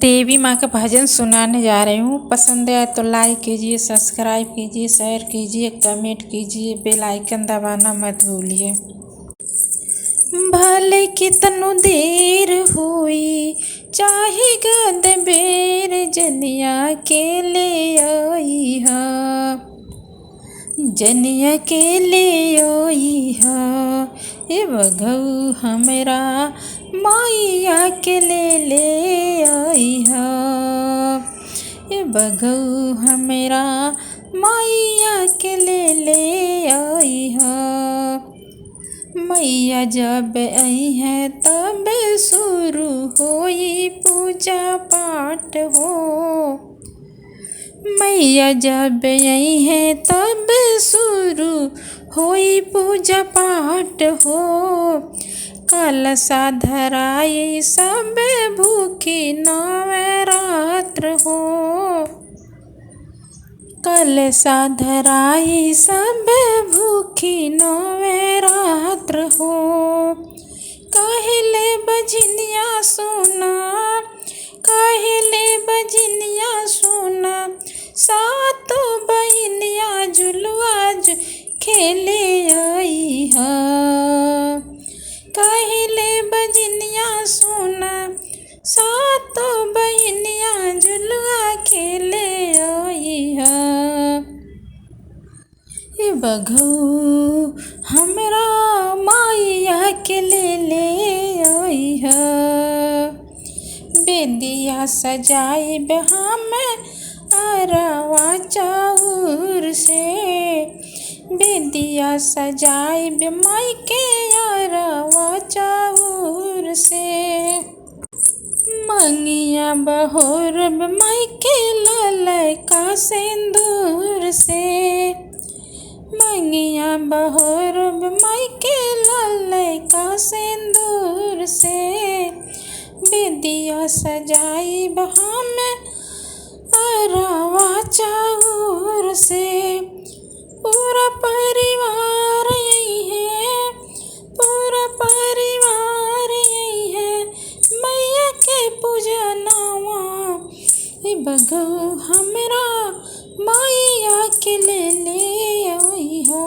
देवी माँ का भजन सुनाने जा रही हूँ। पसंद आए तो लाइक कीजिए, सब्सक्राइब कीजिए, शेयर कीजिए, कमेंट कीजिए, बेल आइकन दबाना मत भूलिए। भले कितनो देर हुई, चाहे गद बेर जनिया के ले आई हा, जनिया के ले आई हा। ए बघऊ हमरा मैया के ले आई हा, ए बघऊ हमरा मैया के ले आई हा। मैया जब आई है तब शुरू होई पूजा पाठ हो, मैया जब आई है तब शुरू होई पूजा पाठ हो। कलशा धराई सब भूखी नवरात्र हो, कलशा धराई सब भूखी नवरात्र हो। कहले बजनिया सोना, कहले बजनिया सोना, सातो बहिनिया झुलुआ खेले आई हा। कहले बजनिया सोना, सातो बहिनिया झुलुआ खेले आई हा। ए बघऊ हमरा मैया के ले आई हा। बेदिया सजाई हम अरवा चाउर से, बेदिया सजाई माई के अरवा चाउर से। मंगिया बहोर माई के ललका सिंदूर से, मंगिया बहोर माई के ललका सिंदूर से। बेदिया सजाई हम अरवा चाउर से। पूरा परिवार यही है, पूरा परिवार यही है, मैया के पूजा नावा। ए बघऊ हमरा मैया के ले आई हो,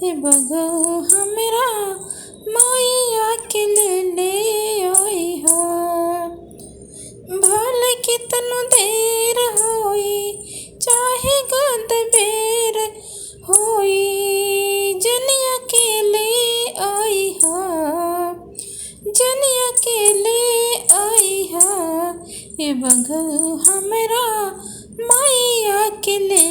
ए बघऊ हमरा मैया के ले आई हो। भले कितनो देर होई, चाहे गद बेर होई, जनिया के ले आई हा, जनिया के ले आई हा। ए बघऊ हमरा मैया के ले